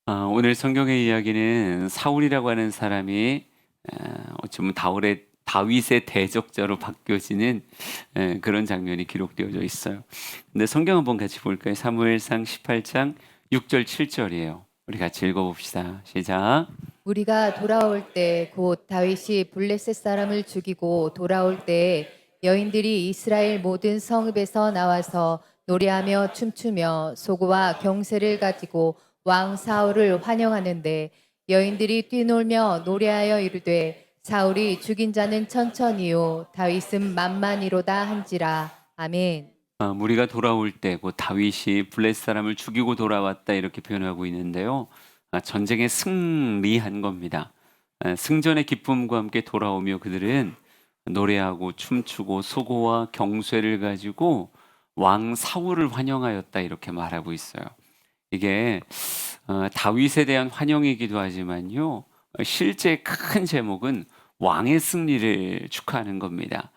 오늘 성경의 이야기는 사울이라고 하는 사람이 어쩌면 다윗의 대적자로 바뀌어지는 그런 장면이 기록되어져 있어요. 근데 성경 한번 같이 볼까요? 사무엘상 18장 6절 7절이에요. 우리 같이 읽어봅시다. 시작. 우리가 돌아올 때 곧 다윗이 블레셋 사람을 죽이고 돌아올 때에 여인들이 이스라엘 모든 성읍에서 나와서 노래하며 춤추며 소고와 경새를 가지고 왕 사울을 환영하는데 여인들이 뛰놀며 노래하여 이르되 사울이 죽인 자는 천천히요 다윗은 만만이로다 한지라. 아멘. 우리가 돌아올 때 곧 다윗이 블레셋 사람을 죽이고 돌아왔다 이렇게 표현하고 있는데요. 전쟁에 승리한 겁니다. 승전의 기쁨과 함께 돌아오며 그들은 노래하고 춤추고 소고와 경쇠를 가지고 왕 사울을 환영하였다 이렇게 말하고 있어요. 이게 다윗에 대한 환영이기도 하지만요. 실제 큰 제목은 왕의 승리를 축하하는 겁니다.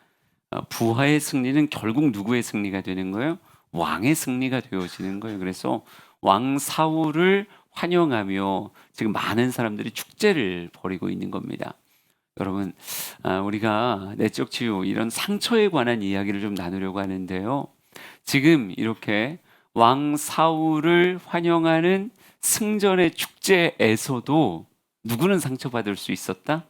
부하의 승리는 결국 누구의 승리가 되는 거예요? 왕의 승리가 되어지는 거예요. 그래서 왕 사울을 환영하며 지금 많은 사람들이 축제를 벌이고 있는 겁니다. 여러분, 우리가 내적 치유 이런 상처에 관한 이야기를 좀 나누려고 하는데요. 지금 이렇게 왕 사울을 환영하는 승전의 축제에서도 누구는 상처받을 수 있었다?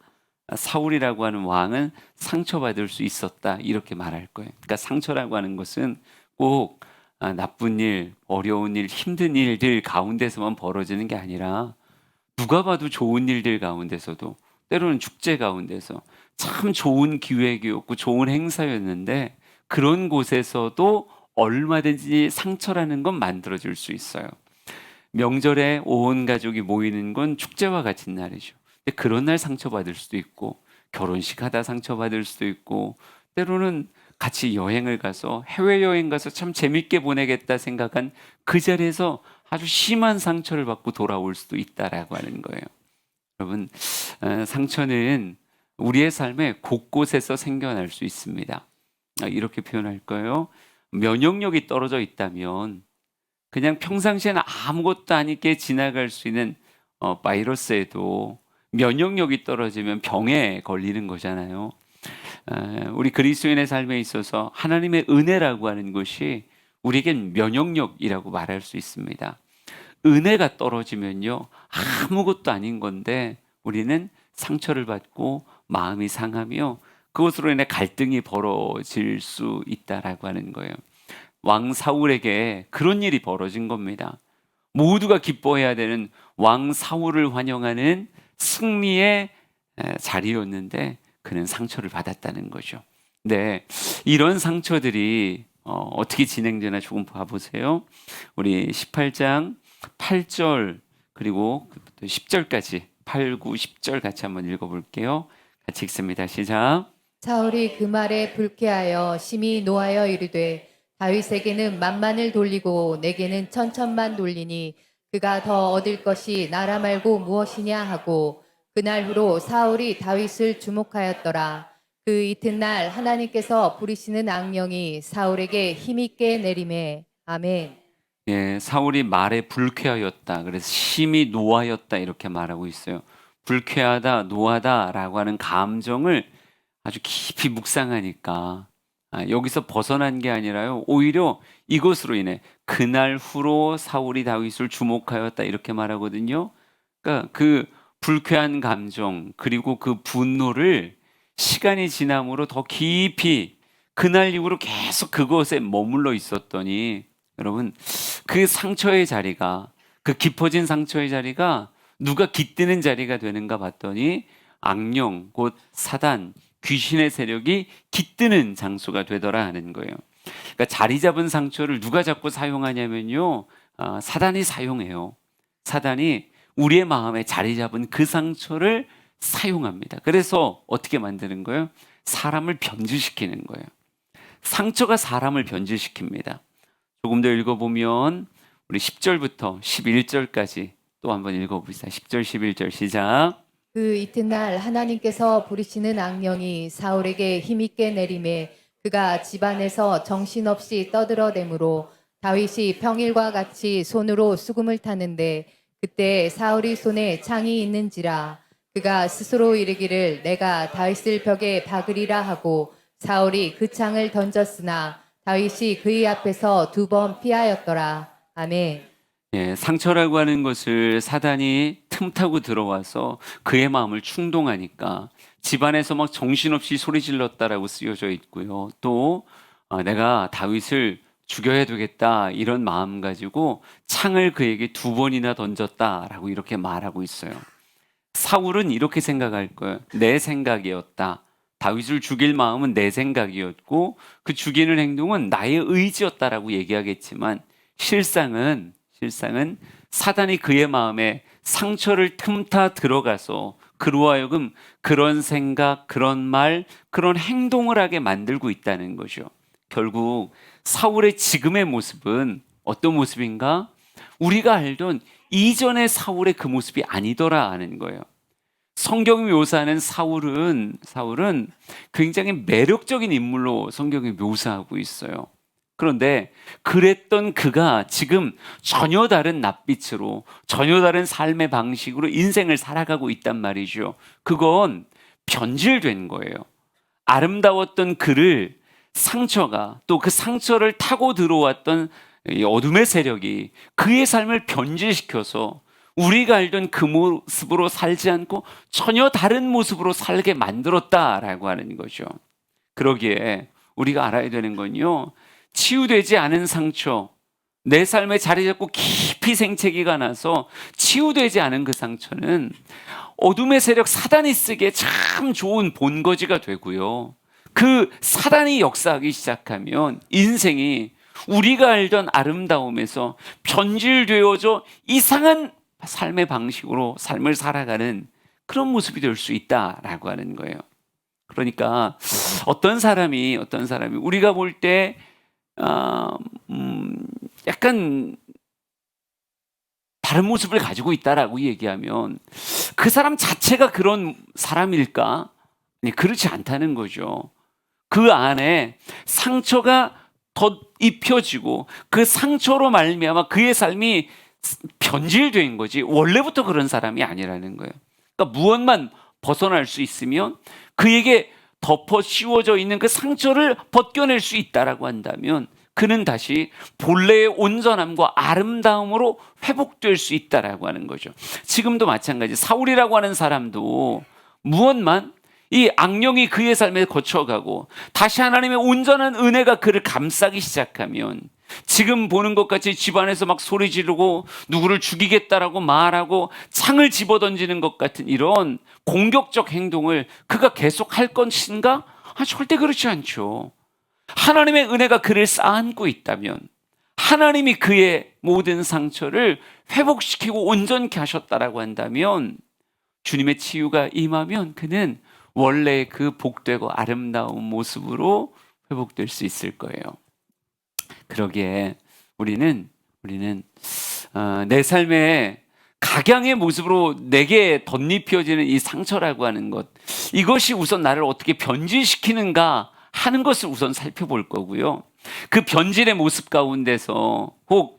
사울이라고 하는 왕은 상처받을 수 있었다. 이렇게 말할 거예요. 그러니까 상처라고 하는 것은 꼭 나쁜 일, 어려운 일, 힘든 일들 가운데서만 벌어지는 게 아니라 누가 봐도 좋은 일들 가운데서도 때로는 축제 가운데서 참 좋은 기획이었고 좋은 행사였는데 그런 곳에서도 얼마든지 상처라는 건 만들어질 수 있어요. 명절에 온 가족이 모이는 건 축제와 같은 날이죠. 근데 그런 날 상처받을 수도 있고 결혼식 하다 상처받을 수도 있고 때로는 같이 여행을 가서 해외여행 가서 참 재밌게 보내겠다 생각한 그 자리에서 아주 심한 상처를 받고 돌아올 수도 있다라고 하는 거예요. 여러분, 상처는 우리의 삶에 곳곳에서 생겨날 수 있습니다. 이렇게 표현할 거예요. 면역력이 떨어져 있다면 그냥 평상시에는 아무것도 아니게 지나갈 수 있는 바이러스에도 면역력이 떨어지면 병에 걸리는 거잖아요. 우리 그리스도인의 삶에 있어서 하나님의 은혜라고 하는 것이 우리에겐 면역력이라고 말할 수 있습니다. 은혜가 떨어지면요 아무것도 아닌 건데 우리는 상처를 받고 마음이 상하며 그것으로 인해 갈등이 벌어질 수 있다라고 하는 거예요. 왕 사울에게 그런 일이 벌어진 겁니다. 모두가 기뻐해야 되는 왕 사울을 환영하는 승리의 자리였는데 그는 상처를 받았다는 거죠. 네, 이런 상처들이 어떻게 진행되나 조금 봐보세요. 우리 18장 8절 그리고 10절까지 8, 9, 10절 같이 한번 읽어볼게요. 같이 읽습니다. 시작. 사울이 그 말에 불쾌하여 심히 노하여 이르되 다윗에게는 만만을 돌리고 내게는 천천만 돌리니 그가 더 얻을 것이 나라 말고 무엇이냐 하고 그날 후로 사울이 다윗을 주목하였더라. 그 이튿날 하나님께서 부리시는 악령이 사울에게 힘있게 내림에. 아멘. 예, 사울이 말에 불쾌하였다. 그래서 심히 노하였다 이렇게 말하고 있어요. 불쾌하다, 노하다라고 하는 감정을 아주 깊이 묵상하니까 여기서 벗어난 게 아니라요. 오히려 이것으로 인해 그날 후로 사울이 다윗을 주목하였다 이렇게 말하거든요. 그러니까 그 불쾌한 감정 그리고 그 분노를 시간이 지남으로 더 깊이 그날 이후로 계속 그것에 머물러 있었더니 여러분 그 상처의 자리가 그 깊어진 상처의 자리가 누가 깃드는 자리가 되는가 봤더니 악령 곧 사단 귀신의 세력이 깃드는 장소가 되더라 하는 거예요. 그러니까 자리 잡은 상처를 누가 자꾸 사용하냐면요. 사단이 사용해요. 사단이 우리의 마음에 자리 잡은 그 상처를 사용합니다. 그래서 어떻게 만드는 거예요? 사람을 변질시키는 거예요. 상처가 사람을 변질시킵니다. 조금 더 읽어보면 우리 10절부터 11절까지 또 한번 읽어봅시다. 10절, 11절 시작. 그 이튿날 하나님께서 부리시는 악령이 사울에게 힘있게 내림에 그가 집안에서 정신없이 떠들어대므로 다윗이 평일과 같이 손으로 수금을 타는데 그때 사울이 손에 창이 있는지라 그가 스스로 이르기를 내가 다윗을 벽에 박으리라 하고 사울이 그 창을 던졌으나 다윗이 그의 앞에서 2번 피하였더라. 아멘. 예, 상처라고 하는 것을 사단이 틈타고 들어와서 그의 마음을 충동하니까 집안에서 막 정신없이 소리 질렀다라고 쓰여져 있고요. 또 내가 다윗을 죽여야 되겠다 이런 마음 가지고 창을 그에게 2번이나 던졌다라고 이렇게 말하고 있어요. 사울은 이렇게 생각할 거예요. 내 생각이었다. 다윗을 죽일 마음은 내 생각이었고 그 죽이는 행동은 나의 의지였다라고 얘기하겠지만 실상은 사단이 그의 마음에 상처를 틈타 들어가서 그로 하여금 그런 생각, 그런 말, 그런 행동을 하게 만들고 있다는 거죠. 결국 사울의 지금의 모습은 어떤 모습인가? 우리가 알던 이전의 사울의 그 모습이 아니더라 하는 거예요. 성경이 묘사하는 사울은 굉장히 매력적인 인물로 성경이 묘사하고 있어요. 그런데 그랬던 그가 지금 전혀 다른 낯빛으로 전혀 다른 삶의 방식으로 인생을 살아가고 있단 말이죠. 그건 변질된 거예요. 아름다웠던 그를 상처가 또 그 상처를 타고 들어왔던 이 어둠의 세력이 그의 삶을 변질시켜서 우리가 알던 그 모습으로 살지 않고 전혀 다른 모습으로 살게 만들었다라고 하는 거죠. 그러기에 우리가 알아야 되는 건요, 치유되지 않은 상처, 내 삶에 자리 잡고 깊이 생채기가 나서 치유되지 않은 그 상처는 어둠의 세력 사단이 쓰기에 참 좋은 본거지가 되고요. 그 사단이 역사하기 시작하면 인생이 우리가 알던 아름다움에서 변질되어져 이상한 삶의 방식으로 삶을 살아가는 그런 모습이 될 수 있다라고 하는 거예요. 그러니까 어떤 사람이 우리가 볼 때 약간 다른 모습을 가지고 있다라고 얘기하면 그 사람 자체가 그런 사람일까? 아니, 그렇지 않다는 거죠. 그 안에 상처가 더 입혀지고 그 상처로 말미암아 그의 삶이 변질된 거지 원래부터 그런 사람이 아니라는 거예요. 그러니까 무엇만 벗어날 수 있으면 그에게 덮어 씌워져 있는 그 상처를 벗겨낼 수 있다라고 한다면 그는 다시 본래의 온전함과 아름다움으로 회복될 수 있다라고 하는 거죠. 지금도 마찬가지. 사울이라고 하는 사람도 무엇만 이 악령이 그의 삶에 거쳐가고 다시 하나님의 온전한 은혜가 그를 감싸기 시작하면 지금 보는 것 같이 집안에서 막 소리 지르고 누구를 죽이겠다라고 말하고 창을 집어던지는 것 같은 이런 공격적 행동을 그가 계속 할 것인가? 절대 그렇지 않죠. 하나님의 은혜가 그를 쌓아안고 있다면 하나님이 그의 모든 상처를 회복시키고 온전케 하셨다라고 한다면 주님의 치유가 임하면 그는 원래 그 복되고 아름다운 모습으로 회복될 수 있을 거예요. 그러기에 우리는 내 삶의 각양의 모습으로 내게 덧입혀지는 이 상처라고 하는 것, 이것이 우선 나를 어떻게 변질시키는가 하는 것을 우선 살펴볼 거고요. 그 변질의 모습 가운데서 혹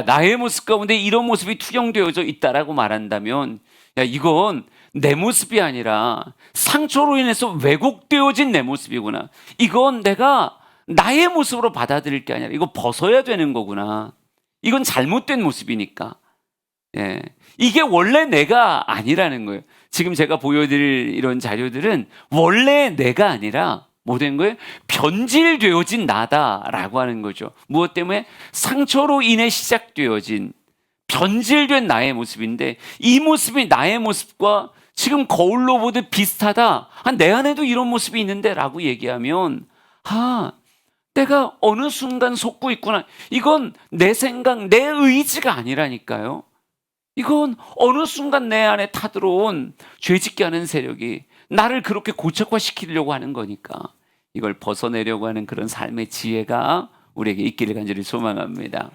나의 모습 가운데 이런 모습이 투영되어져 있다라고 말한다면 이건 내 모습이 아니라 상처로 인해서 왜곡되어진 내 모습이구나. 이건 내가 나의 모습으로 받아들일 게 아니라 이거 벗어야 되는 거구나. 이건 잘못된 모습이니까. 예. 이게 원래 내가 아니라는 거예요. 지금 제가 보여드릴 이런 자료들은 원래 내가 아니라 뭐 된 거예요? 변질되어진 나다라고 하는 거죠. 무엇 때문에? 상처로 인해 시작되어진 변질된 나의 모습인데 이 모습이 나의 모습과 지금 거울로 보듯 비슷하다. 내 안에도 이런 모습이 있는데 라고 얘기하면 내가 어느 순간 속고 있구나. 이건 내 생각, 내 의지가 아니라니까요. 이건 어느 순간 내 안에 타들어온 죄짓게 하는 세력이 나를 그렇게 고착화시키려고 하는 거니까 이걸 벗어내려고 하는 그런 삶의 지혜가 우리에게 있기를 간절히 소망합니다.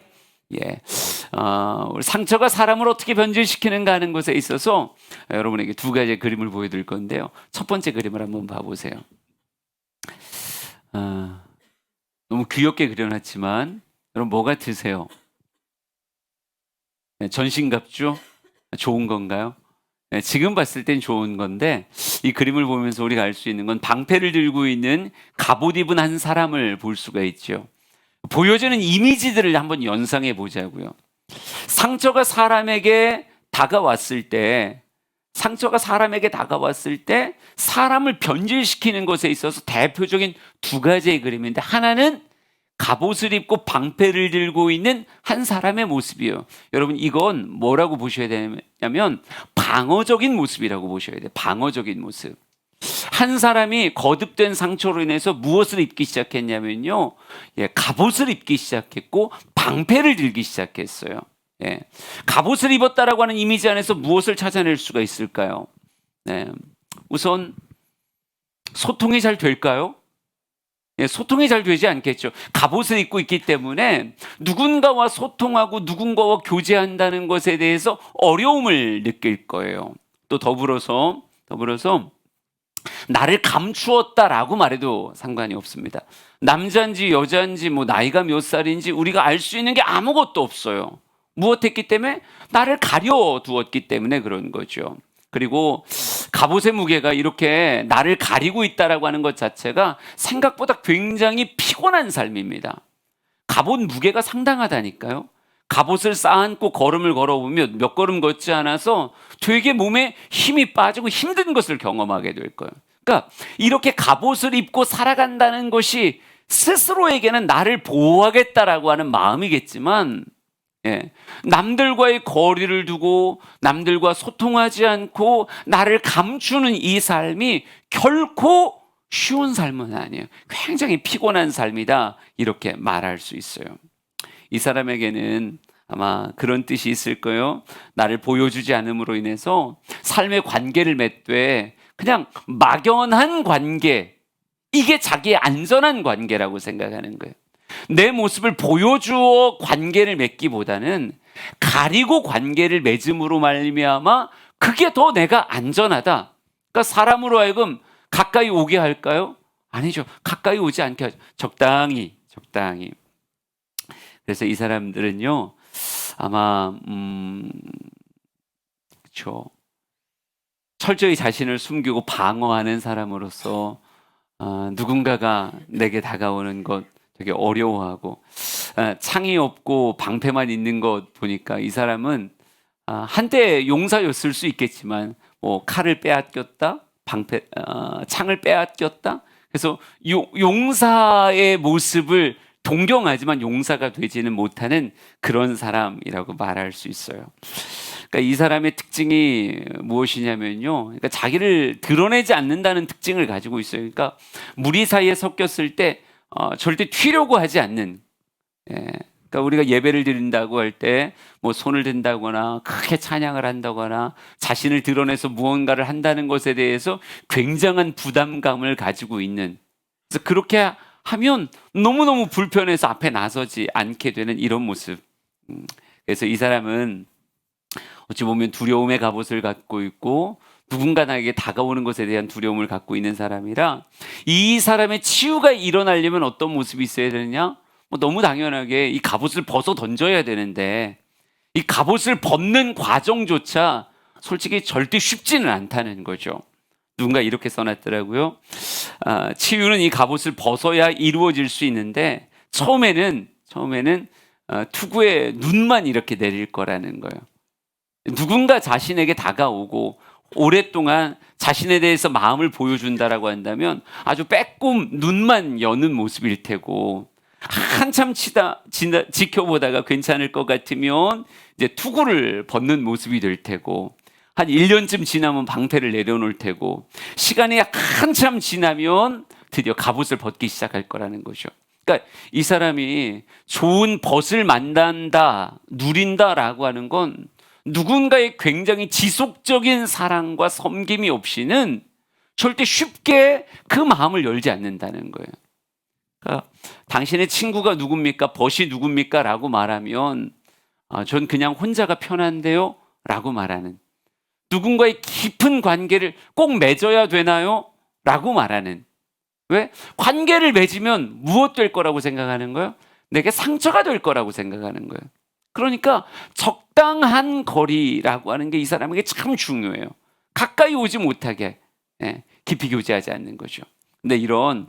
우리 상처가 사람을 어떻게 변질시키는가 하는 것에 있어서 여러분에게 2가지의 그림을 보여드릴 건데요. 첫 번째 그림을 한번 봐보세요. 너무 귀엽게 그려놨지만 여러분 뭐 같으세요? 전신갑주? 좋은 건가요? 지금 봤을 땐 좋은 건데 이 그림을 보면서 우리가 알 수 있는 건 방패를 들고 있는 갑옷 입은 한 사람을 볼 수가 있죠. 보여지는 이미지들을 한번 연상해 보자고요. 상처가 사람에게 다가왔을 때 사람을 변질시키는 것에 있어서 대표적인 두 가지의 그림인데, 하나는 갑옷을 입고 방패를 들고 있는 한 사람의 모습이에요. 여러분, 이건 뭐라고 보셔야 되냐면 방어적인 모습이라고 보셔야 돼요. 방어적인 모습. 한 사람이 거듭된 상처로 인해서 무엇을 입기 시작했냐면요, 갑옷을 입기 시작했고 방패를 들기 시작했어요. 갑옷을 입었다라고 하는 이미지 안에서 무엇을 찾아낼 수가 있을까요? 우선 소통이 잘 될까요? 소통이 잘 되지 않겠죠. 갑옷을 입고 있기 때문에 누군가와 소통하고 누군가와 교제한다는 것에 대해서 어려움을 느낄 거예요. 또 더불어서 나를 감추었다라고 말해도 상관이 없습니다. 남자인지 여자인지 나이가 몇 살인지 우리가 알 수 있는 게 아무것도 없어요. 무엇했기 때문에? 나를 가려두었기 때문에 그런 거죠. 그리고 갑옷의 무게가 이렇게 나를 가리고 있다라고 하는 것 자체가 생각보다 굉장히 피곤한 삶입니다. 갑옷 무게가 상당하다니까요. 갑옷을 쌓아안고 걸음을 걸어보면 몇 걸음 걷지 않아서 되게 몸에 힘이 빠지고 힘든 것을 경험하게 될 거예요. 그러니까 이렇게 갑옷을 입고 살아간다는 것이 스스로에게는 나를 보호하겠다라고 하는 마음이겠지만, 남들과의 거리를 두고 남들과 소통하지 않고 나를 감추는 이 삶이 결코 쉬운 삶은 아니에요. 굉장히 피곤한 삶이다, 이렇게 말할 수 있어요. 이 사람에게는 아마 그런 뜻이 있을 거예요. 나를 보여주지 않음으로 인해서 삶의 관계를 맺되 그냥 막연한 관계, 이게 자기의 안전한 관계라고 생각하는 거예요. 내 모습을 보여주어 관계를 맺기보다는 가리고 관계를 맺음으로 말미암아 그게 더 내가 안전하다. 그러니까 사람으로 하여금 가까이 오게 할까요? 아니죠. 가까이 오지 않게 하죠. 적당히. 그래서 이 사람들은요, 아마 그렇죠. 철저히 자신을 숨기고 방어하는 사람으로서 누군가가 내게 다가오는 것 되게 어려워하고, 창이 없고 방패만 있는 것 보니까 이 사람은 한때 용사였을 수 있겠지만 칼을 빼앗겼다, 창을 빼앗겼다. 그래서 용사의 모습을 동경하지만 용사가 되지는 못하는 그런 사람이라고 말할 수 있어요. 그러니까 이 사람의 특징이 무엇이냐면요, 그러니까 자기를 드러내지 않는다는 특징을 가지고 있어요. 그러니까 무리 사이에 섞였을 때 절대 튀려고 하지 않는. 그러니까 우리가 예배를 드린다고 할 때 손을 든다거나 크게 찬양을 한다거나 자신을 드러내서 무언가를 한다는 것에 대해서 굉장한 부담감을 가지고 있는, 그래서 그렇게 하면 너무너무 불편해서 앞에 나서지 않게 되는 이런 모습. 그래서 이 사람은 어찌 보면 두려움의 갑옷을 갖고 있고 누군가 나에게 다가오는 것에 대한 두려움을 갖고 있는 사람이라, 이 사람의 치유가 일어나려면 어떤 모습이 있어야 되느냐? 너무 당연하게 이 갑옷을 벗어 던져야 되는데 이 갑옷을 벗는 과정조차 솔직히 절대 쉽지는 않다는 거죠. 누군가 이렇게 써놨더라고요. 치유는 이 갑옷을 벗어야 이루어질 수 있는데 처음에는 투구의 눈만 이렇게 내릴 거라는 거예요. 누군가 자신에게 다가오고 오랫동안 자신에 대해서 마음을 보여준다라고 한다면 아주 빼꼼 눈만 여는 모습일 테고, 한참 지켜보다가 괜찮을 것 같으면 이제 투구를 벗는 모습이 될 테고, 한 1년쯤 지나면 방패를 내려놓을 테고, 시간이 한참 지나면 드디어 갑옷을 벗기 시작할 거라는 거죠. 그러니까 이 사람이 좋은 벗을 만난다, 누린다라고 하는 건 누군가의 굉장히 지속적인 사랑과 섬김이 없이는 절대 쉽게 그 마음을 열지 않는다는 거예요. 그러니까 당신의 친구가 누굽니까? 벗이 누굽니까? 라고 말하면 전 그냥 혼자가 편한데요? 라고 말하는, 누군가의 깊은 관계를 꼭 맺어야 되나요? 라고 말하는. 왜? 관계를 맺으면 무엇 될 거라고 생각하는 거예요? 내게 상처가 될 거라고 생각하는 거예요. 그러니까 적당한 거리라고 하는 게 이 사람에게 참 중요해요. 가까이 오지 못하게 깊이 교제하지 않는 거죠. 근데 이런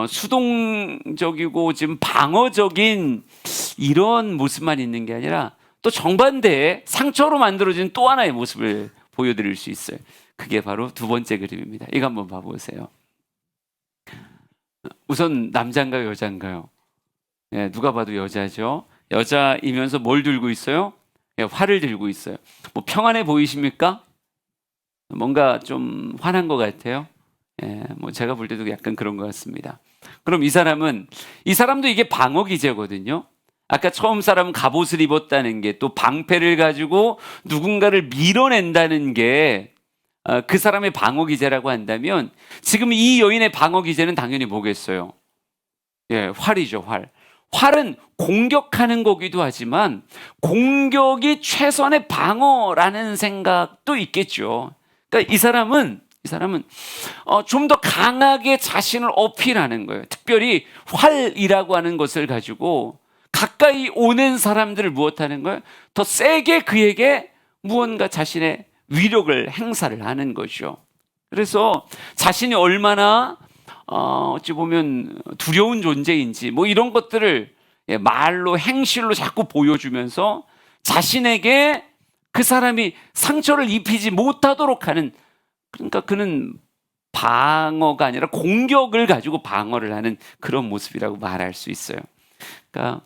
수동적이고 지금 방어적인 이런 모습만 있는 게 아니라 또 정반대의 상처로 만들어진 또 하나의 모습을 보여드릴 수 있어요. 그게 바로 두 번째 그림입니다. 이거 한번 봐보세요. 우선 남자인가요, 여자인가요? 누가 봐도 여자죠. 여자이면서 뭘 들고 있어요? 활을 들고 있어요. 뭐 평안해 보이십니까? 뭔가 좀 화난 것 같아요. 뭐 제가 볼 때도 약간 그런 것 같습니다. 그럼 이 사람도 이게 방어 기제거든요. 아까 처음 사람은 갑옷을 입었다는 게 또 방패를 가지고 누군가를 밀어낸다는 게 그 사람의 방어 기제라고 한다면 지금 이 여인의 방어 기제는 당연히 뭐겠어요? 활이죠, 활. 활은 공격하는 거기도 하지만 공격이 최선의 방어라는 생각도 있겠죠. 그러니까 이 사람은 좀 더 강하게 자신을 어필하는 거예요. 특별히 활이라고 하는 것을 가지고 가까이 오는 사람들을 무엇하는 거예요? 더 세게 그에게 무언가 자신의 위력을 행사를 하는 거죠. 그래서 자신이 얼마나 어찌 보면 두려운 존재인지 뭐 이런 것들을 말로 행실로 자꾸 보여주면서 자신에게 그 사람이 상처를 입히지 못하도록 하는, 그러니까 그는 방어가 아니라 공격을 가지고 방어를 하는 그런 모습이라고 말할 수 있어요. 그러니까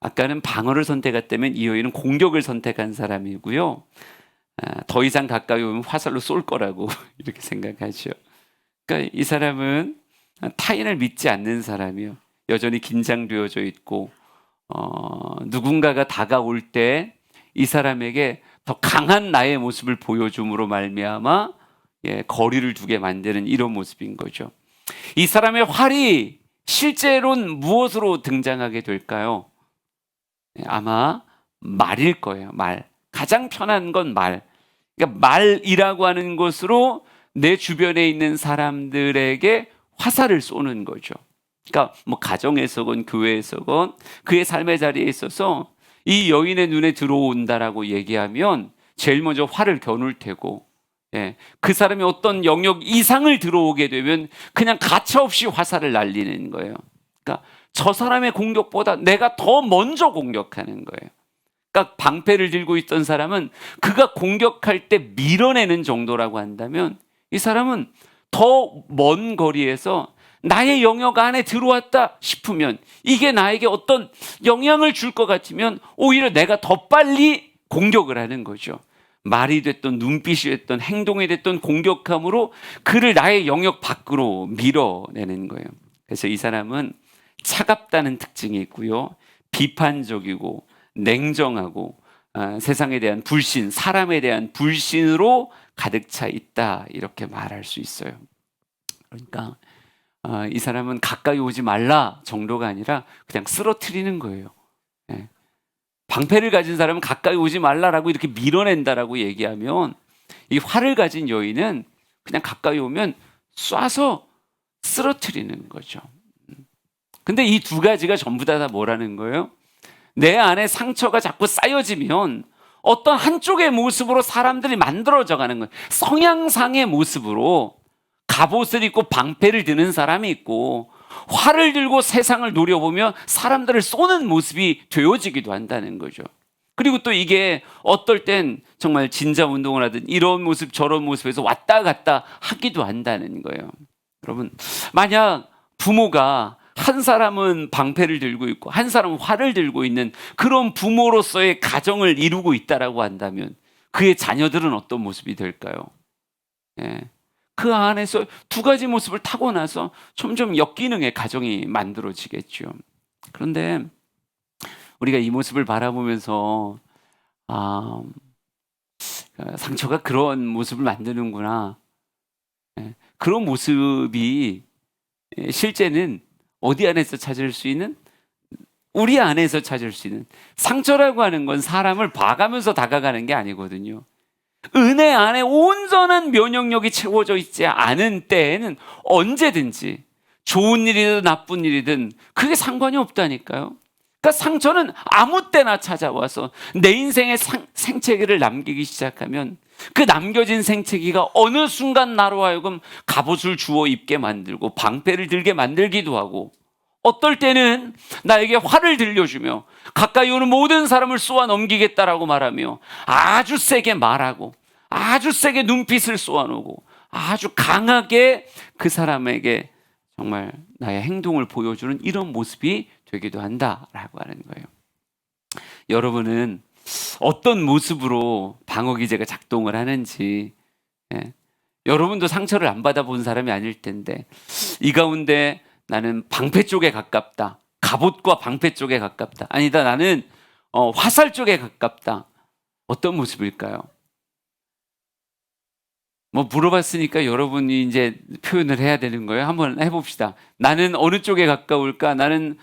아까는 방어를 선택했다면 이 여인은 공격을 선택한 사람이고요. 더 이상 가까이 오면 화살로 쏠 거라고 이렇게 생각하죠. 그러니까 이 사람은 타인을 믿지 않는 사람이요. 여전히 긴장되어져 있고 누군가가 다가올 때 이 사람에게 더 강한 나의 모습을 보여줌으로 말미암아 거리를 두게 만드는 이런 모습인 거죠. 이 사람의 활이 실제로는 무엇으로 등장하게 될까요? 아마 말일 거예요. 말. 가장 편한 건 말. 그러니까 말이라고 하는 것으로 내 주변에 있는 사람들에게 화살을 쏘는 거죠. 그러니까 뭐 가정에서건 교회에서건 그의 삶의 자리에 있어서 이 여인의 눈에 들어온다라고 얘기하면 제일 먼저 활을 겨눌 테고, 그 사람이 어떤 영역 이상을 들어오게 되면 그냥 가차없이 화살을 날리는 거예요. 그러니까 저 사람의 공격보다 내가 더 먼저 공격하는 거예요. 그러니까 방패를 들고 있던 사람은 그가 공격할 때 밀어내는 정도라고 한다면 이 사람은 더 먼 거리에서 나의 영역 안에 들어왔다 싶으면 이게 나에게 어떤 영향을 줄 것 같으면 오히려 내가 더 빨리 공격을 하는 거죠. 말이 됐던 눈빛이 됐던 행동이 됐던 공격함으로 그를 나의 영역 밖으로 밀어내는 거예요. 그래서 이 사람은 차갑다는 특징이 있고요. 비판적이고 냉정하고 세상에 대한 불신, 사람에 대한 불신으로 가득 차 있다 이렇게 말할 수 있어요. 그러니까 이 사람은 가까이 오지 말라 정도가 아니라 그냥 쓰러뜨리는 거예요. 방패를 가진 사람은 가까이 오지 말라라고 이렇게 밀어낸다라고 얘기하면 이 활을 가진 여인은 그냥 가까이 오면 쏴서 쓰러뜨리는 거죠. 근데 이 두 가지가 전부 다 뭐라는 거예요? 내 안에 상처가 자꾸 쌓여지면 어떤 한쪽의 모습으로 사람들이 만들어져 가는 거예요. 성향상의 모습으로 갑옷을 입고 방패를 드는 사람이 있고 활을 들고 세상을 노려보며 사람들을 쏘는 모습이 되어지기도 한다는 거죠. 그리고 또 이게 어떨 땐 정말 진자 운동을 하든 이런 모습 저런 모습에서 왔다 갔다 하기도 한다는 거예요. 여러분, 만약 부모가 한 사람은 방패를 들고 있고 한 사람은 활을 들고 있는 그런 부모로서의 가정을 이루고 있다라고 한다면 그의 자녀들은 어떤 모습이 될까요? 그 안에서 두 가지 모습을 타고나서 점점 역기능의 가정이 만들어지겠죠. 그런데 우리가 이 모습을 바라보면서 상처가 그런 모습을 만드는구나. 그런 모습이 실제는 어디 안에서 찾을 수 있는? 우리 안에서 찾을 수 있는. 상처라고 하는 건 사람을 봐가면서 다가가는 게 아니거든요. 은혜 안에 온전한 면역력이 채워져 있지 않은 때에는 언제든지 좋은 일이든 나쁜 일이든 그게 상관이 없다니까요. 그러니까 상처는 아무 때나 찾아와서 내 인생의 생채기를 남기기 시작하면 그 남겨진 생채기가 어느 순간 나로 하여금 갑옷을 주워 입게 만들고 방패를 들게 만들기도 하고, 어떨 때는 나에게 활을 들려주며 가까이 오는 모든 사람을 쏘아 넘기겠다라고 말하며 아주 세게 말하고 아주 세게 눈빛을 쏘아놓고 아주 강하게 그 사람에게 정말 나의 행동을 보여주는 이런 모습이 되기도 한다라고 하는 거예요. 여러분은 어떤 모습으로 방어 기제가 작동을 하는지, 여러분도 상처를 안 받아본 사람이 아닐 텐데 이 가운데 나는 방패 쪽에 가깝다, 갑옷과 방패 쪽에 가깝다, 아니다 나는 화살 쪽에 가깝다, 어떤 모습일까요? 뭐 물어봤으니까 여러분이 이제 표현을 해야 되는 거예요. 한번 해봅시다. 나는 어느 쪽에 가까울까? 나는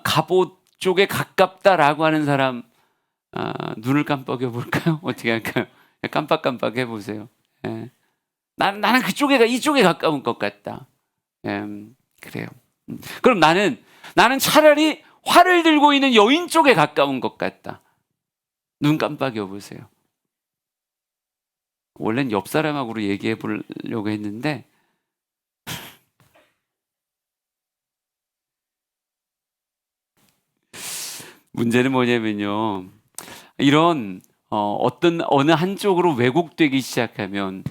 갑옷 쪽에 가깝다라고 하는 사람, 눈을 깜빡여 볼까요? 어떻게 할까요? 깜빡깜빡 해보세요. 나는 이쪽에 가까운 것 같다. 그래요. 그럼 나는 차라리 활을 들고 있는 여인 쪽에 가까운 것 같다. 눈 깜빡여 보세요. 원래는 옆 사람하고 얘기해 보려고 했는데 문제는 뭐냐면요, 이런 어느 한쪽으로 왜곡되기 시작하면,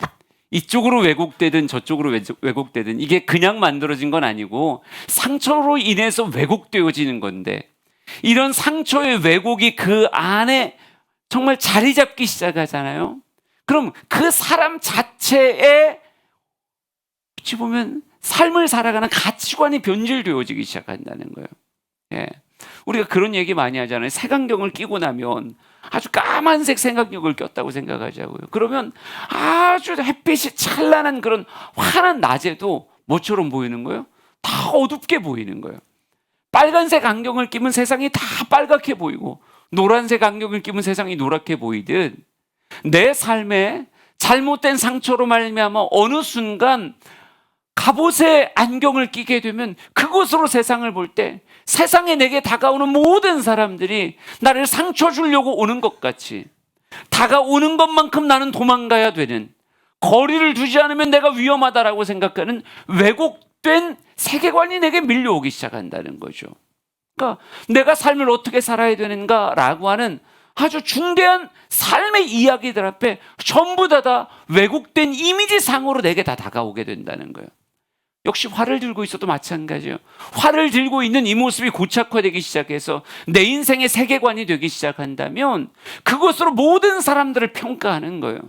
이쪽으로 왜곡되든 저쪽으로 왜곡되든 이게 그냥 만들어진 건 아니고 상처로 인해서 왜곡되어지는 건데, 이런 상처의 왜곡이 그 안에 정말 자리 잡기 시작하잖아요. 그럼 그 사람 자체의 어찌 보면 삶을 살아가는 가치관이 변질되어지기 시작한다는 거예요. 우리가 그런 얘기 많이 하잖아요. 색안경을 끼고 나면 아주 까만색 색안경을 꼈다고 생각하자고요. 그러면 아주 햇빛이 찬란한 그런 환한 낮에도 뭐처럼 보이는 거예요? 다 어둡게 보이는 거예요. 빨간색 안경을 끼면 세상이 다 빨갛게 보이고, 노란색 안경을 끼면 세상이 노랗게 보이듯, 내 삶에 잘못된 상처로 말미암아 어느 순간 갑옷의 안경을 끼게 되면 그곳으로 세상을 볼 때 세상에 내게 다가오는 모든 사람들이 나를 상처 주려고 오는 것 같이, 다가오는 것만큼 나는 도망가야 되는, 거리를 두지 않으면 내가 위험하다라고 생각하는 왜곡된 세계관이 내게 밀려오기 시작한다는 거죠. 그러니까 내가 삶을 어떻게 살아야 되는가라고 하는 아주 중대한 삶의 이야기들 앞에 전부 다 왜곡된 이미지상으로 내게 다 다가오게 된다는 거예요. 역시 활을 들고 있어도 마찬가지예요. 활을 들고 있는 이 모습이 고착화되기 시작해서 내 인생의 세계관이 되기 시작한다면 그것으로 모든 사람들을 평가하는 거예요.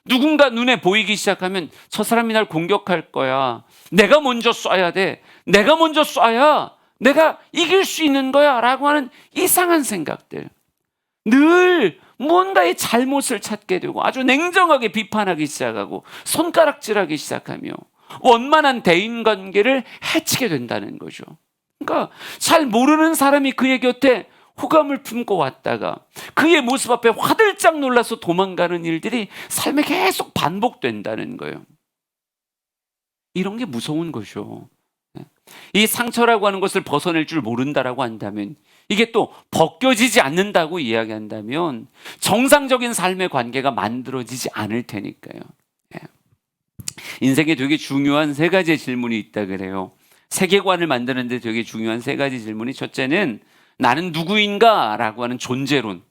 누군가 눈에 보이기 시작하면 저 사람이 날 공격할 거야, 내가 먼저 쏴야 돼, 내가 먼저 쏴야 내가 이길 수 있는 거야 라고 하는 이상한 생각들, 늘 뭔가의 잘못을 찾게 되고 아주 냉정하게 비판하기 시작하고 손가락질하기 시작하며 원만한 대인관계를 해치게 된다는 거죠. 그러니까 잘 모르는 사람이 그의 곁에 호감을 품고 왔다가 그의 모습 앞에 화들짝 놀라서 도망가는 일들이 삶에 계속 반복된다는 거예요. 이런 게 무서운 거죠. 이 상처라고 하는 것을 벗어낼 줄 모른다라고 한다면, 이게 또 벗겨지지 않는다고 이야기한다면 정상적인 삶의 관계가 만들어지지 않을 테니까요. 인생에 되게 중요한 세 가지의 질문이 있다 그래요. 세계관을 만드는데 되게 중요한 세 가지 질문이, 첫째는 나는 누구인가 라고 하는 존재론,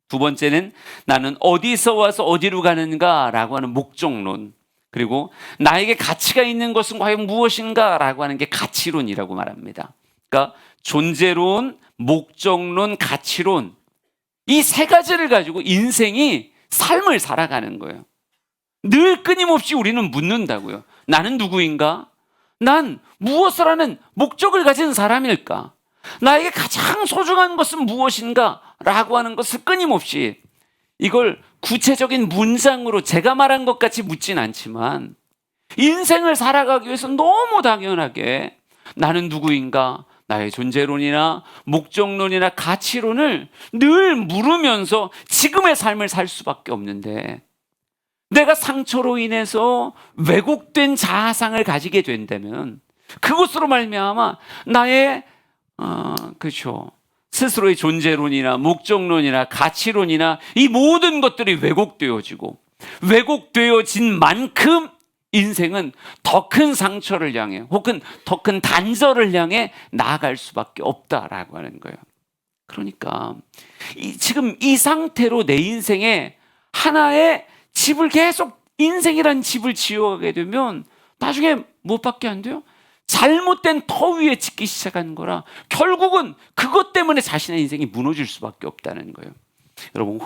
두 번째는 나는 어디서 와서 어디로 가는가 라고 하는 목적론, 그리고 나에게 가치가 있는 것은 과연 무엇인가 라고 하는 게 가치론이라고 말합니다. 그러니까 존재론, 목적론, 가치론, 이 세 가지를 가지고 인생이 삶을 살아가는 거예요. 늘 끊임없이 우리는 묻는다고요. 나는 누구인가? 난 무엇을 하는 목적을 가진 사람일까? 나에게 가장 소중한 것은 무엇인가? 라고 하는 것을 끊임없이, 이걸 구체적인 문장으로 제가 말한 것 같이 묻진 않지만 인생을 살아가기 위해서 너무 당연하게 나는 누구인가? 나의 존재론이나 목적론이나 가치론을 늘 물으면서 지금의 삶을 살 수밖에 없는데, 내가 상처로 인해서 왜곡된 자아상을 가지게 된다면 그것으로 말미암아 나의 스스로의 존재론이나 목적론이나 가치론이나 이 모든 것들이 왜곡되어지고 왜곡되어진 만큼 인생은 더 큰 상처를 향해 혹은 더 큰 단절을 향해 나아갈 수밖에 없다라고 하는 거예요. 그러니까 지금 이 상태로 내 인생에 하나의 집을 계속 인생이란 집을 지어가게 되면 나중에 무엇밖에 안 돼요? 잘못된 터 위에 짓기 시작하는 거라 결국은 그것 때문에 자신의 인생이 무너질 수밖에 없다는 거예요. 여러분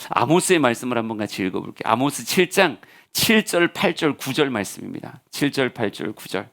아모스의 말씀을 한번 같이 읽어볼게요. 아모스 7장 7절, 8절, 9절 말씀입니다. 7절, 8절, 9절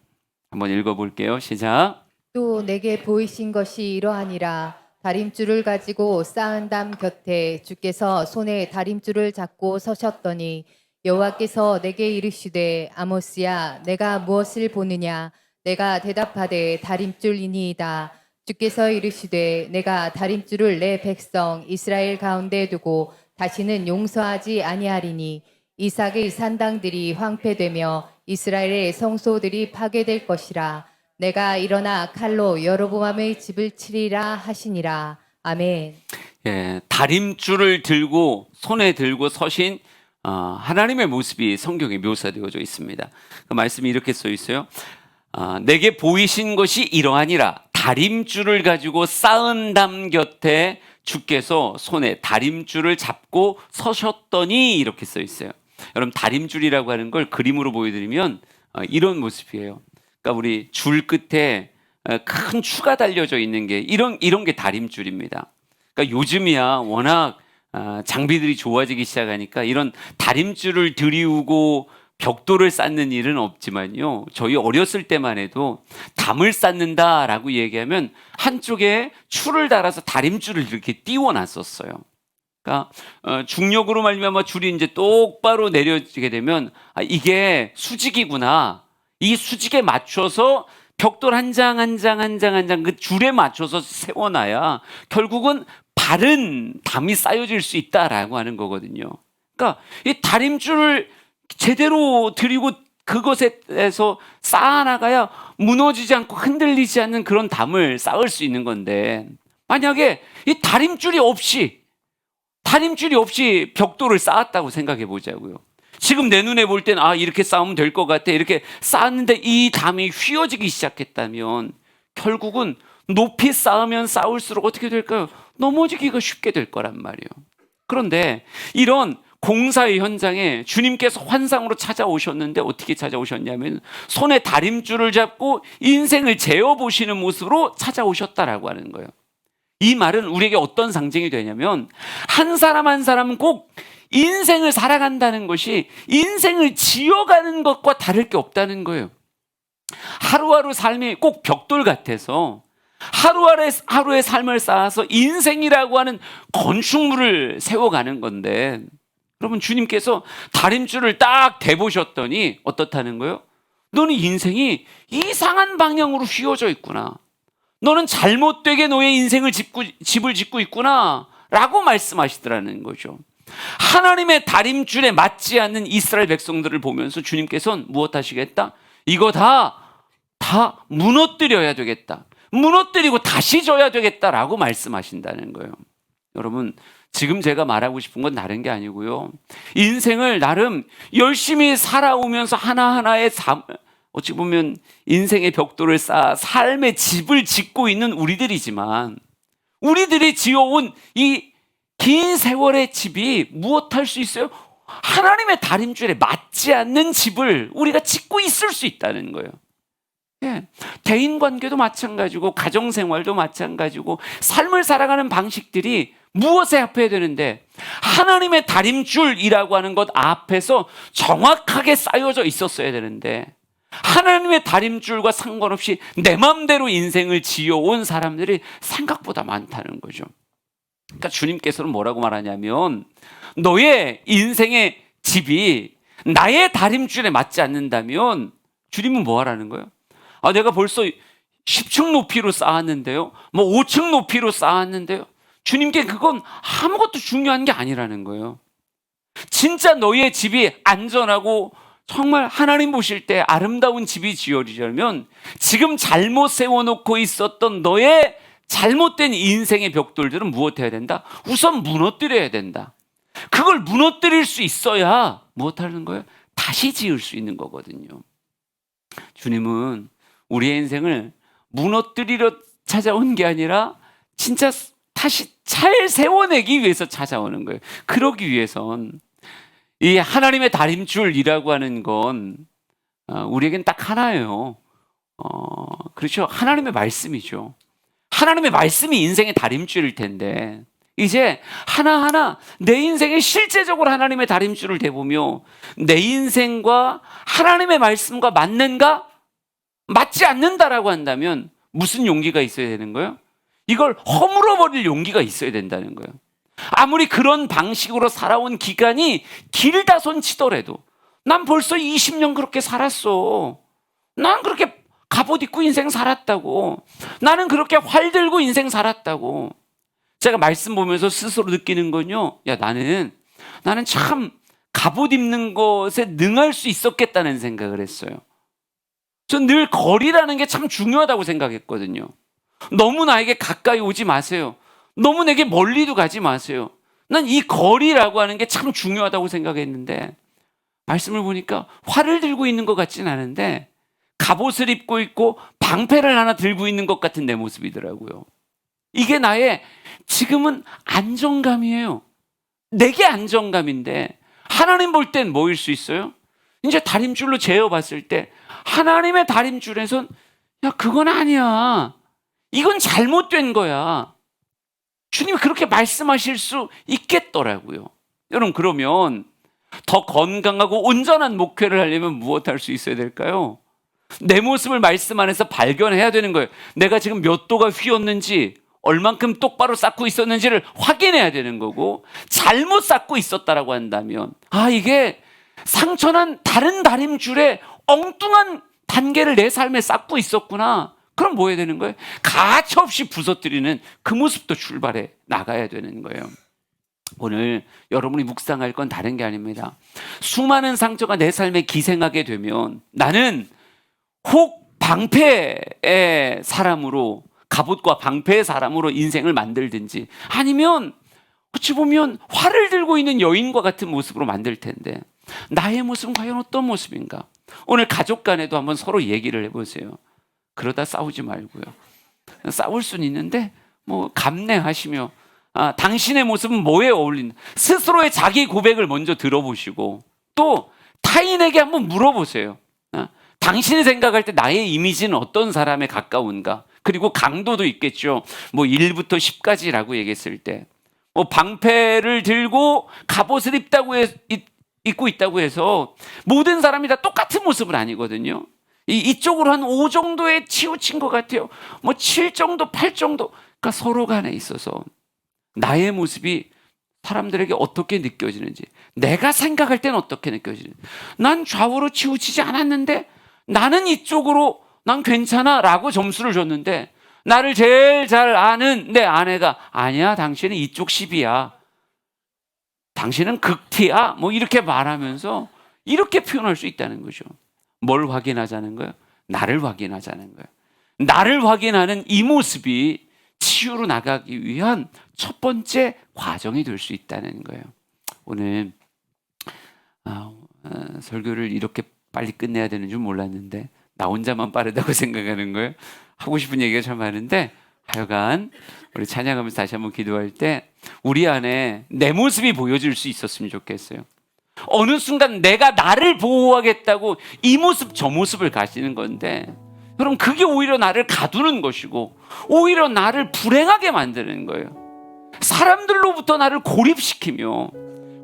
한번 읽어볼게요. 시작. 또 내게 보이신 것이 이러하니라. 다림줄을 가지고 쌓은 담 곁에 주께서 손에 다림줄을 잡고 서셨더니 여호와께서 내게 이르시되 아모스야 내가 무엇을 보느냐. 내가 대답하되 다림줄이니이다. 주께서 이르시되 내가 다림줄을 내 백성 이스라엘 가운데 두고 다시는 용서하지 아니하리니 이삭의 산당들이 황폐되며 이스라엘의 성소들이 파괴될 것이라. 내가 일어나 칼로 여로보암의 집을 치리라 하시니라. 아멘. 예, 다림줄을 들고 손에 들고 서신 하나님의 모습이 성경에 묘사되어져 있습니다. 그 말씀이 이렇게 써 있어요. 내게 보이신 것이 이러하니라. 다림줄을 가지고 쌓은 담 곁에 주께서 손에 다림줄을 잡고 서셨더니 이렇게 써 있어요. 여러분 다림줄이라고 하는 걸 그림으로 보여드리면 이런 모습이에요. 그러니까 우리 줄 끝에 큰 추가 달려져 있는 게 이런 게 다림줄입니다. 그러니까 요즘이야 워낙 장비들이 좋아지기 시작하니까 이런 다림줄을 들이우고 벽돌을 쌓는 일은 없지만요. 저희 어렸을 때만 해도 담을 쌓는다라고 얘기하면 한쪽에 줄을 달아서 다림줄을 이렇게 띄워놨었어요. 그러니까 중력으로 말미암아 줄이 이제 똑바로 내려지게 되면 이게 수직이구나. 이 수직에 맞춰서 벽돌 한 장 한 장 한 장 한 장 그 줄에 맞춰서 세워놔야 결국은 바른 담이 쌓여질 수 있다라고 하는 거거든요. 그러니까 이 다림줄을 제대로 들이고 그것에서 쌓아나가야 무너지지 않고 흔들리지 않는 그런 담을 쌓을 수 있는 건데 만약에 이 다림줄이 없이 벽돌을 쌓았다고 생각해 보자고요. 지금 내 눈에 볼 땐 이렇게 쌓으면 될 것 같아. 이렇게 쌓았는데 이 담이 휘어지기 시작했다면 결국은 높이 쌓으면 쌓을수록 어떻게 될까요? 넘어지기가 쉽게 될 거란 말이에요. 그런데 이런 공사의 현장에 주님께서 환상으로 찾아오셨는데 어떻게 찾아오셨냐면 손에 다림줄을 잡고 인생을 재어보시는 모습으로 찾아오셨다라고 하는 거예요. 이 말은 우리에게 어떤 상징이 되냐면 한 사람 한 사람은 꼭 인생을 살아간다는 것이 인생을 지어가는 것과 다를 게 없다는 거예요. 하루하루 삶이 꼭 벽돌 같아서 하루의 삶을 쌓아서 인생이라고 하는 건축물을 세워가는 건데 여러분 주님께서 다림줄을 딱 대보셨더니 어떻다는 거예요? 너는 인생이 이상한 방향으로 휘어져 있구나. 너는 잘못되게 너의 인생을 집을 짓고 있구나 라고 말씀하시더라는 거죠. 하나님의 다림줄에 맞지 않는 이스라엘 백성들을 보면서 주님께서는 무엇 하시겠다? 이거 다 무너뜨려야 되겠다. 무너뜨리고 다시 져야 되겠다라고 말씀하신다는 거예요. 여러분 지금 제가 말하고 싶은 건 다른 게 아니고요. 인생을 나름 열심히 살아오면서 하나하나의 어찌 보면 인생의 벽돌을 쌓아 삶의 집을 짓고 있는 우리들이지만 우리들이 지어온 이 긴 세월의 집이 무엇할 수 있어요? 하나님의 다림줄에 맞지 않는 집을 우리가 짓고 있을 수 있다는 거예요. 예, 대인관계도 마찬가지고 가정생활도 마찬가지고 삶을 살아가는 방식들이 무엇에 합해야 되는데 하나님의 다림줄이라고 하는 것 앞에서 정확하게 쌓여져 있었어야 되는데 하나님의 다림줄과 상관없이 내 마음대로 인생을 지어온 사람들이 생각보다 많다는 거죠. 그러니까 주님께서는 뭐라고 말하냐면 너의 인생의 집이 나의 다림줄에 맞지 않는다면 주님은 뭐 하라는 거예요? 내가 벌써 10층 높이로 쌓았는데요. 5층 높이로 쌓았는데요. 주님께 그건 아무것도 중요한 게 아니라는 거예요. 진짜 너의 집이 안전하고 정말 하나님 보실 때 아름다운 집이 지어지려면 지금 잘못 세워놓고 있었던 너의 잘못된 인생의 벽돌들은 무엇해야 된다? 우선 무너뜨려야 된다. 그걸 무너뜨릴 수 있어야 무엇하는 거예요? 다시 지을 수 있는 거거든요. 주님은 우리의 인생을 무너뜨리려 찾아온 게 아니라 진짜 다시 잘 세워내기 위해서 찾아오는 거예요. 그러기 위해선 이 하나님의 다림줄이라고 하는 건 우리에겐 딱 하나예요. 그렇죠. 하나님의 말씀이죠. 하나님의 말씀이 인생의 다림줄일 텐데 이제 하나하나 내 인생에 실제적으로 하나님의 다림줄을 대보며 내 인생과 하나님의 말씀과 맞는가? 맞지 않는다라고 한다면 무슨 용기가 있어야 되는 거예요? 이걸 허물어 버릴 용기가 있어야 된다는 거예요. 아무리 그런 방식으로 살아온 기간이 길다 손 치더라도 난 벌써 20년 그렇게 살았어. 난 그렇게 갑옷 입고 인생 살았다고. 나는 그렇게 활 들고 인생 살았다고. 제가 말씀 보면서 스스로 느끼는 건요. 야, 나는 참 갑옷 입는 것에 능할 수 있었겠다는 생각을 했어요. 전 늘 거리라는 게 참 중요하다고 생각했거든요. 너무 나에게 가까이 오지 마세요. 너무 내게 멀리도 가지 마세요. 난 이 거리라고 하는 게 참 중요하다고 생각했는데 말씀을 보니까 활을 들고 있는 것 같진 않은데 갑옷을 입고 있고 방패를 하나 들고 있는 것 같은 내 모습이더라고요. 이게 나의 지금은 안정감이에요. 내게 안정감인데 하나님 볼 땐 뭐일 수 있어요? 이제 다림줄로 재어봤을 때 하나님의 다림줄에선 야, 그건 아니야. 이건 잘못된 거야. 주님이 그렇게 말씀하실 수 있겠더라고요. 여러분, 그러면 더 건강하고 온전한 목회를 하려면 무엇 할 수 있어야 될까요? 내 모습을 말씀 안에서 발견해야 되는 거예요. 내가 지금 몇 도가 휘었는지, 얼만큼 똑바로 쌓고 있었는지를 확인해야 되는 거고, 잘못 쌓고 있었다라고 한다면 이게 상처난 다른 다림줄에 엉뚱한 단계를 내 삶에 쌓고 있었구나. 그럼 뭐 해야 되는 거예요? 가차없이 부서뜨리는 그 모습도 출발해 나가야 되는 거예요. 오늘 여러분이 묵상할 건 다른 게 아닙니다. 수많은 상처가 내 삶에 기생하게 되면 나는 혹 방패의 사람으로, 갑옷과 방패의 사람으로 인생을 만들든지, 아니면 어찌 보면 활을 들고 있는 여인과 같은 모습으로 만들 텐데 나의 모습은 과연 어떤 모습인가? 오늘 가족 간에도 한번 서로 얘기를 해보세요. 그러다 싸우지 말고요. 싸울 수는 있는데 뭐 감내하시며 당신의 모습은 뭐에 어울린다. 스스로의 자기 고백을 먼저 들어보시고 또 타인에게 한번 물어보세요. 당신이 생각할 때 나의 이미지는 어떤 사람에 가까운가? 그리고 강도도 있겠죠. 뭐 1부터 10까지라고 얘기했을 때 뭐 방패를 들고 갑옷을 입고 있다고 해서 모든 사람이 다 똑같은 모습은 아니거든요. 이쪽으로 한 5 정도에 치우친 것 같아요. 뭐 7 정도, 8 정도. 그러니까 서로 간에 있어서 나의 모습이 사람들에게 어떻게 느껴지는지, 내가 생각할 때는 어떻게 느껴지는지, 난 좌우로 치우치지 않았는데 나는 이쪽으로 난 괜찮아 라고 점수를 줬는데 나를 제일 잘 아는 내 아내가 아니야, 당신은 이쪽 10이야, 당신은 극티야, 뭐 이렇게 말하면서 이렇게 표현할 수 있다는 거죠. 뭘 확인하자는 거예요? 나를 확인하자는 거예요. 나를 확인하는 이 모습이 치유로 나가기 위한 첫 번째 과정이 될 수 있다는 거예요. 오늘 설교를 이렇게 빨리 끝내야 되는 줄 몰랐는데 나 혼자만 빠르다고 생각하는 거예요. 하고 싶은 얘기가 참 많은데 하여간 우리 찬양하면서 다시 한번 기도할 때 우리 안에 내 모습이 보여질 수 있었으면 좋겠어요. 어느 순간 내가 나를 보호하겠다고 이 모습 저 모습을 가지는 건데 여러분, 그게 오히려 나를 가두는 것이고 오히려 나를 불행하게 만드는 거예요. 사람들로부터 나를 고립시키며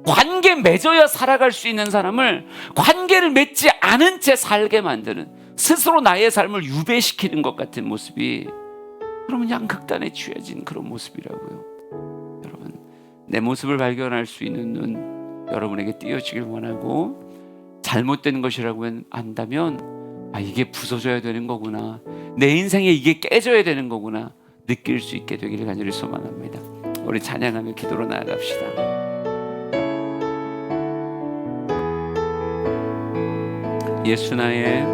관계 맺어야 살아갈 수 있는 사람을 관계를 맺지 않은 채 살게 만드는, 스스로 나의 삶을 유배시키는 것 같은 모습이 여러분 양극단에 취해진 그런 모습이라고요. 여러분, 내 모습을 발견할 수 있는 눈 여러분에게 띄어지길 원하고, 잘못된 것이라고 한다면 이게 부서져야 되는 거구나, 내 인생에 이게 깨져야 되는 거구나 느낄 수 있게 되기를 간절히 소망합니다. 우리 찬양하며 기도로 나아갑시다. 예수 나의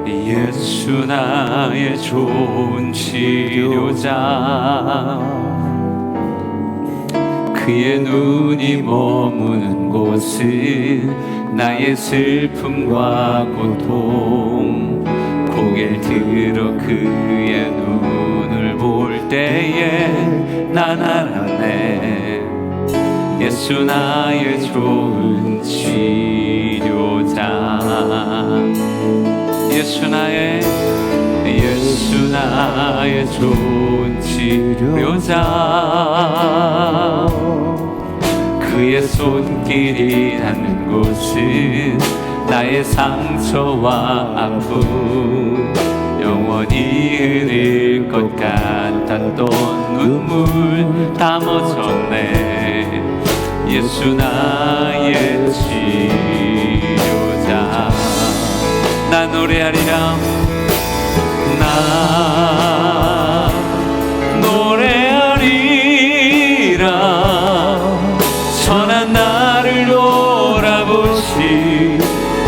예수 나의 좋은 치료자, 그의 눈이 머무는 곳은 나의 슬픔과 고통. 고개를 들어 그의 눈을 볼 때에 난 알았네. 예수 나의 좋은 치료자. 예수 나의 좋은 치료자, 그의 손길이 닿는 곳은 나의 상처와 아픔, 영원히 흐를 것 같았던 눈물 다 멎었네. 예수 나의 치료자. 나 노래하리라. 나 노래하리라. 선한 나를 돌아보시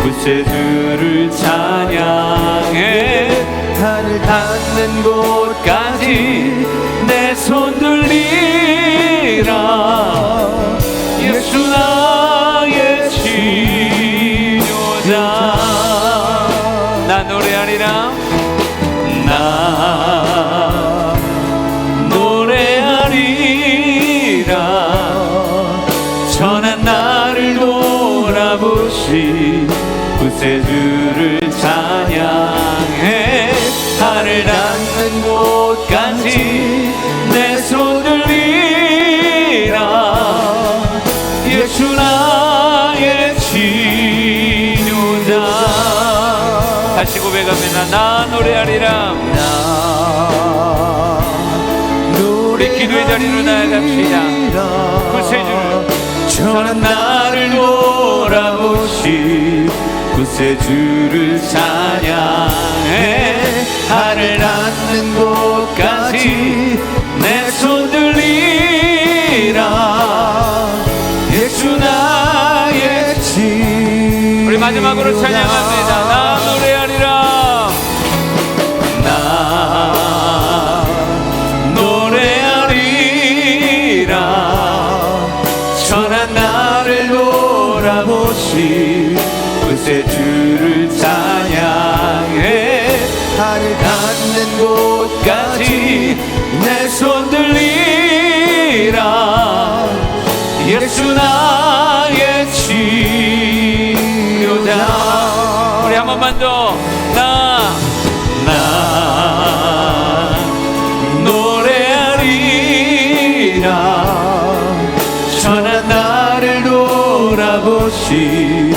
구세주를 찬양해. 하늘 닿는 곳까지 내 손 들리라. 예수 나의 치료자. 나 노래하리라. 나 노래하리라. 선한 나를 돌아보시 구세주를 찬양해. 하늘 닿는 곳까지 내 손 들리라. 예수 나의 치료자. 다시 고백합니다. 나 노래하리라. 우리 기도의 자리로 나아갑시다. 구세주를, 선한 나를 돌아보시 구세주를 찬양해. 하늘 닿는 곳까지 내 손 들리라. 예수 나의 치. 우리 마지막으로 찬양합니다. 나 노래하리라. 나 노래하리라. 선한 나를 돌아보시 구세주를 찬양해. 하늘 닿는 곳까지 내 손 들리라. 예수 나의 치료자. 우리 한 번만 더. 나 노래하리라. 선한 나를 돌아보시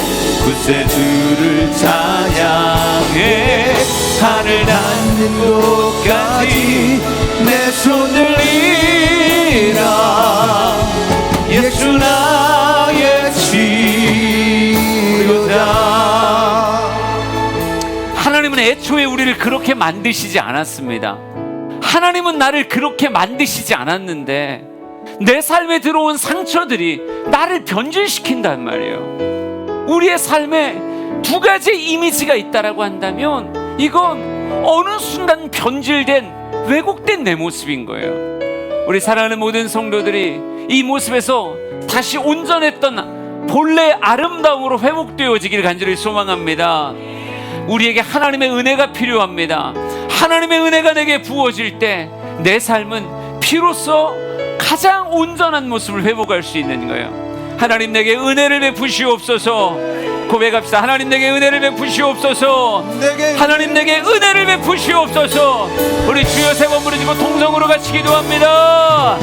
구세주를 찬양해. 하늘 닿는 곳까지 내 손 들리라. 예수 나의 치료자. 하나님은 애초에 우리를 그렇게 만드시지 않았습니다. 하나님은 나를 그렇게 만드시지 않았는데 내 삶에 들어온 상처들이 나를 변질시킨단 말이에요. 우리의 삶에 두 가지의 이미지가 있다라고 한다면 이건 어느 순간 변질된, 왜곡된 내 모습인 거예요. 우리 사랑하는 모든 성도들이 이 모습에서 다시 온전했던 본래의 아름다움으로 회복되어지길 간절히 소망합니다. 우리에게 하나님의 은혜가 필요합니다. 하나님의 은혜가 내게 부어질 때 내 삶은 비로소 가장 온전한 모습을 회복할 수 있는 거예요. 하나님 내게 은혜를 베푸시옵소서. 고백합시다. 하나님 내게 은혜를 베푸시옵소서. 하나님 내게 은혜를 베푸시옵소서. 우리 주여 세 번 부르시고 통성으로 같이 기도합니다.